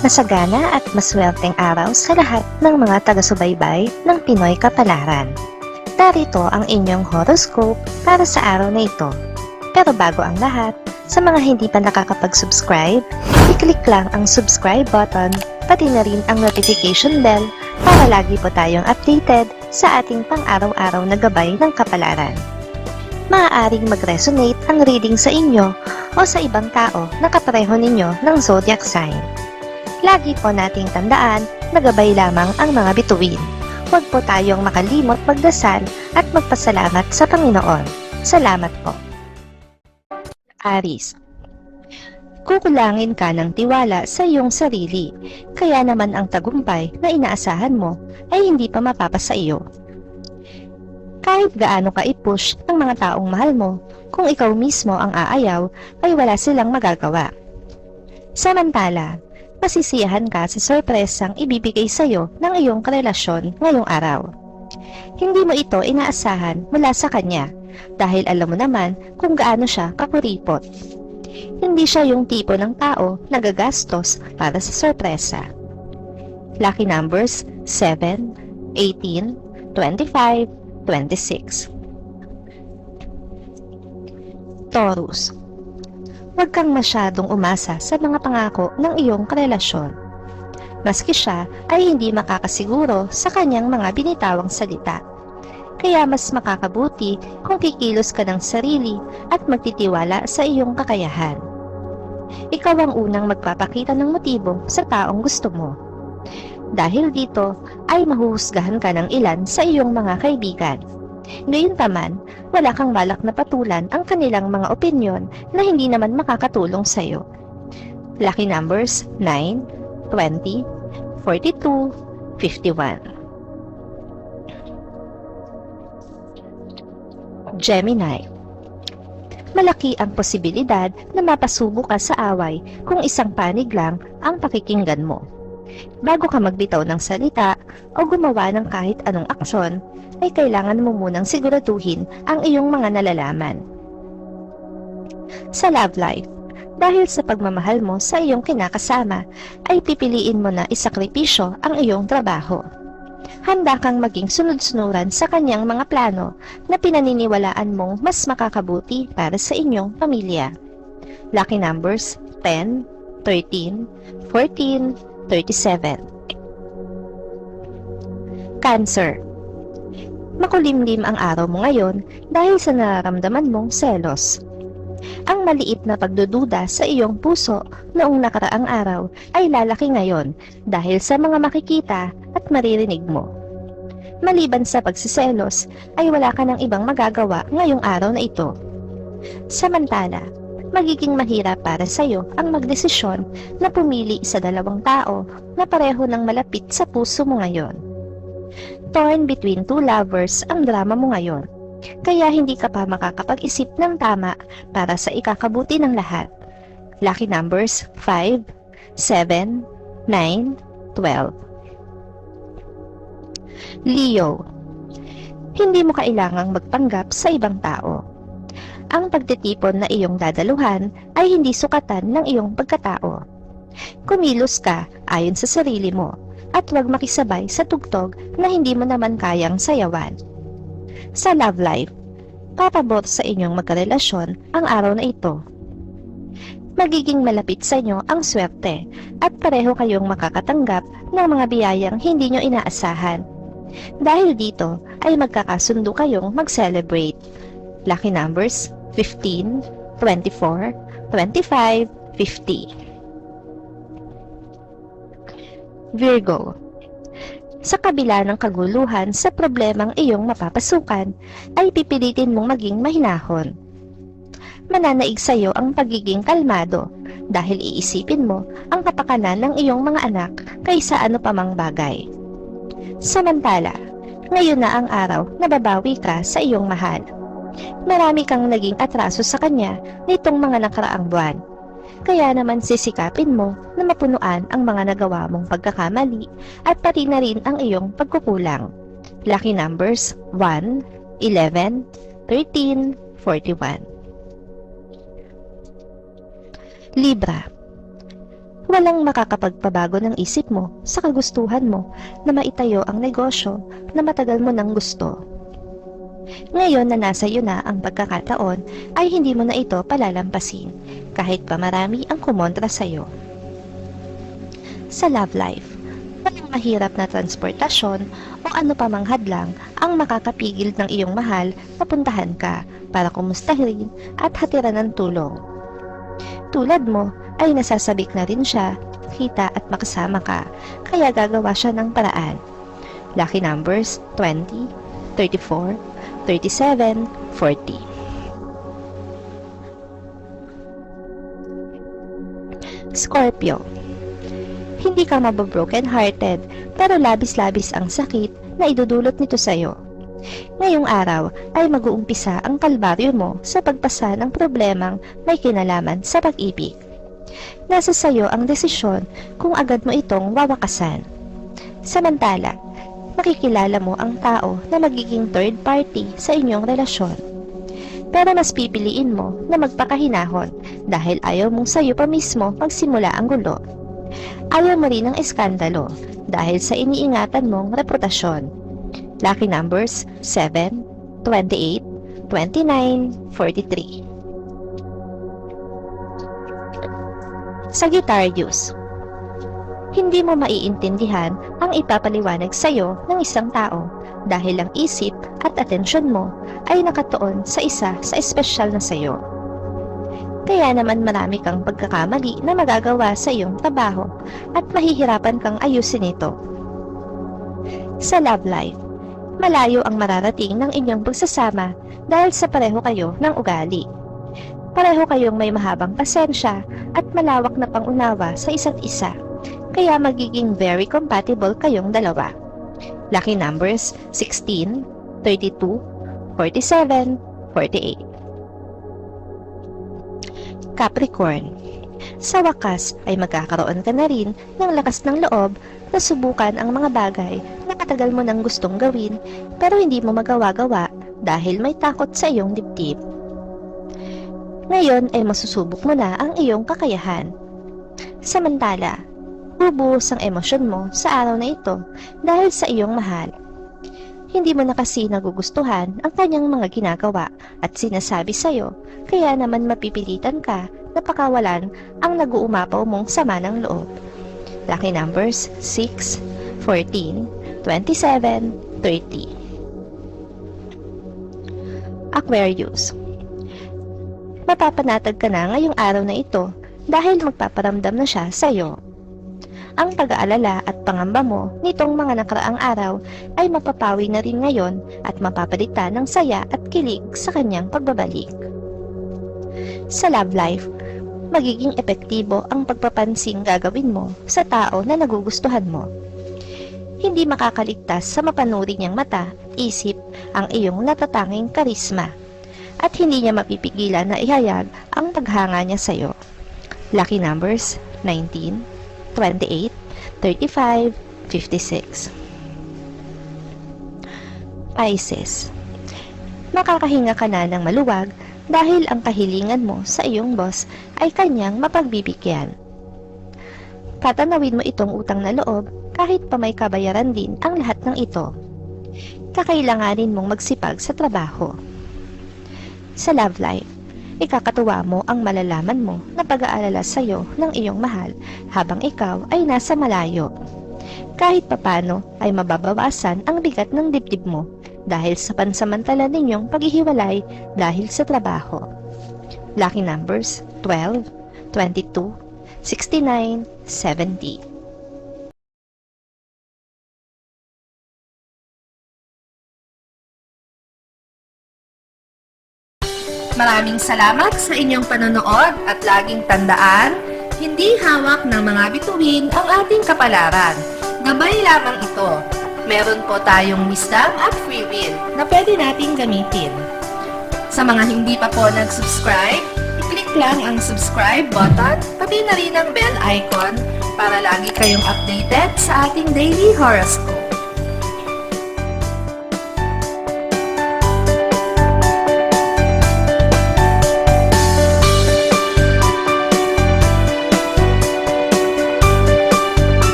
Masagana at maswerteng araw sa lahat ng mga taga-subaybay ng Pinoy Kapalaran. Narito ang inyong horoscope para sa araw na ito. Pero bago ang lahat, sa mga hindi pa nakakapag-subscribe, i-click lang ang subscribe button, pati na rin ang notification bell para lagi po tayong updated sa ating pang-araw-araw na gabay ng kapalaran. Maaaring mag-resonate ang reading sa inyo o sa ibang tao na kapareho ninyo ng zodiac sign. Lagi po nating tandaan na gabay lamang ang mga bituin. Huwag po tayong makalimot magdasal at magpasalamat sa Panginoon. Salamat po. Aries, kukulangin ka ng tiwala sa iyong sarili, kaya naman ang tagumpay na inaasahan mo ay hindi pa mapapasa iyo. Kahit gaano ka i-push ng mga taong mahal mo, kung ikaw mismo ang aayaw, ay wala silang magagawa. Samantala, masisiyahan ka sa sorpresang ibibigay sa iyo ng iyong karelasyon ngayong araw. Hindi mo ito inaasahan mula sa kanya dahil alam mo naman kung gaano siya kakuripot. Hindi siya yung tipo ng tao na gagastos para sa sorpresa. Lucky numbers 7, 18, 25, 26. Taurus, huwag kang masyadong umasa sa mga pangako ng iyong karelasyon. Maski siya ay hindi makakasiguro sa kanyang mga binitawang salita. Kaya mas makakabuti kung kikilos ka ng sarili at magtitiwala sa iyong kakayahan. Ikaw ang unang magpapakita ng motibo sa taong gusto mo. Dahil dito ay mahuhusgahan ka ng ilan sa iyong mga kaibigan. Gayunpaman, wala kang balak na patulan ang kanilang mga opinyon na hindi naman makakatulong sa iyo. Lucky numbers 9, 20, 42, 51. Gemini, malaki ang posibilidad na mapasubo ka sa away kung isang panig lang ang pakikinggan mo. Bago ka magbitaw ng salita o gumawa ng kahit anong aksyon, ay kailangan mo munang siguraduhin ang iyong mga nalalaman. Sa love life, dahil sa pagmamahal mo sa iyong kinakasama, ay pipiliin mo na isakripisyo ang iyong trabaho. Handa kang maging sunod-sunuran sa kanyang mga plano na pinaniniwalaan mong mas makakabuti para sa inyong pamilya. Lucky numbers 10, 13, 14, 37. Cancer, makulimlim ang araw mo ngayon dahil sa nararamdaman mong selos. Ang maliit na pagdududa sa iyong puso noong nakaraang araw ay lalaki ngayon dahil sa mga makikita at maririnig mo. Maliban sa pagsiselos ay wala ka ng ibang magagawa ngayong araw na ito. Samantala, magiging mahirap para sa iyo ang magdesisyon na pumili sa dalawang tao na pareho ng malapit sa puso mo ngayon. Torn between two lovers ang drama mo ngayon, kaya hindi ka pa makakapag-isip ng tama para sa ikakabuti ng lahat. Lucky numbers 5, 7, 9, 12. Leo, hindi mo kailangang magpanggap sa ibang tao. Ang pagtitipon na iyong dadaluhan ay hindi sukatan ng iyong pagkatao. Kumilos ka ayon sa sarili mo at huwag makisabay sa tugtog na hindi mo naman kayang sayawan. Sa love life, papabor sa inyong magkarelasyon ang araw na ito. Magiging malapit sa inyo ang swerte at pareho kayong makakatanggap ng mga biyayang hindi nyo inaasahan. Dahil dito ay magkakasundo kayong mag-celebrate. Lucky numbers 15, 24, 25, 50. Virgo, sa kabila ng kaguluhan sa problemang iyong mapapasukan, ay pipilitin mong maging mahinahon. Mananaig sa iyo ang pagiging kalmado dahil iisipin mo ang kapakanan ng iyong mga anak kaysa ano pa mang bagay. Samantala, ngayon na ang araw na babawi ka sa iyong mahal. Marami kang naging atraso sa kanya nitong mga nakaraang buwan. Kaya naman sisikapin mo na mapunuan ang mga nagawa mong pagkakamali at pati na rin ang iyong pagkukulang. Lucky numbers 1, 11, 13, 41. Libra, Walang makakapagpabago ng isip mo sa kagustuhan mo na maitayo ang negosyo na matagal mo nang gusto. Ngayon na nasa iyo na ang pagkakataon ay hindi mo na ito palalampasin kahit pa marami ang kumontra sa iyo. Sa love life, walang mahirap na transportasyon o ano pa mang hadlang ang makakapigil ng iyong mahal na puntahan ka para kumustahin at hatiran ng tulong. Tulad mo ay nasasabik na rin siya, kita at makasama ka, kaya gagawa siya ng paraan. Lucky numbers 20, 34, 37, 40. Scorpio, hindi ka mababroken hearted pero labis-labis ang sakit na idudulot nito sa'yo. Ngayong araw ay mag-uumpisa ang kalbaryo mo sa pagpasa ng problemang may kinalaman sa pag-ibig. Nasa sayo ang desisyon kung agad mo itong wawakasan. Samantala, makikilala mo ang tao na magiging third party sa inyong relasyon. Pero mas pipiliin mo na magpakahinahon dahil ayaw mong sayo pa mismo magsimula ang gulo. Ayaw mo rin ng eskandalo dahil sa iniingatan mong reputasyon. Lucky numbers 7, 28, 29, 43. Sagittarius, hindi mo maiintindihan ang ipapaliwanag sa iyo ng isang tao dahil ang isip at atensyon mo ay nakatuon sa isa sa espesyal na sa iyo. Kaya naman marami kang pagkakamali na magagawa sa iyong trabaho at mahihirapan kang ayusin ito. Sa love life, malayo ang mararating ng inyong pagsasama dahil sa pareho kayo ng ugali. Pareho kayong may mahabang pasensya at malawak na pangunawa sa isa't isa, kaya magiging very compatible kayong dalawa. Lucky numbers 16, 32, 47, 48. Capricorn, sa wakas ay magkakaroon ka na rin ng lakas ng loob na subukan ang mga bagay na katagal mo nang gustong gawin pero hindi mo magawa-gawa dahil may takot sa iyong dibdib. Ngayon ay masusubok mo na ang iyong kakayahan. Samantala, bubuhos ang emosyon mo sa araw na ito dahil sa iyong mahal. Hindi mo na kasi nagugustuhan ang kanyang mga ginagawa at sinasabi sa iyo, kaya naman mapipilitan ka na pakawalan ang nag-uumapaw mong sama ng loob. Lucky numbers 6, 14, 27, 30. Aquarius, mapapanatag ka na ngayong araw na ito dahil magpaparamdam na siya sa iyo. Ang pag-aalala at pangamba mo nitong mga nakaraang araw ay mapapawi na rin ngayon at mapapalitan ng saya at kilig sa kanyang pagbabalik. Sa love life, magiging epektibo ang pagpapansing gagawin mo sa tao na nagugustuhan mo. Hindi makakaligtas sa mapanuri niyang mata, isip, ang iyong natatanging karisma, at hindi niya mapipigilan na ihayag ang paghanga niya sa iyo. Lucky numbers 19, 28, 35, 56. Pisces, makakahinga ka na ng maluwag dahil ang kahilingan mo sa iyong boss ay kanyang mapagbibigyan. Tatanawin mo itong utang na loob kahit pa may kabayaran din ang lahat ng ito. Kakailanganin mong magsipag sa trabaho. Sa love life, ikakatuwa mo ang malalaman mo na pag-aalala sa iyo ng iyong mahal habang ikaw ay nasa malayo. Kahit papano ay mababawasan ang bigat ng dibdib mo dahil sa pansamantala ninyong paghihiwalay dahil sa trabaho. Lucky numbers 12, 22, 69, 70. Maraming salamat sa inyong panonood at laging tandaan, hindi hawak ng mga bituin ang ating kapalaran. Gabay lamang ito. Meron po tayong wisdom at free will na pwede nating gamitin. Sa mga hindi pa po nag-subscribe, i-click lang ang subscribe button, pati na rin ang bell icon para lagi kayong updated sa ating daily horoscope.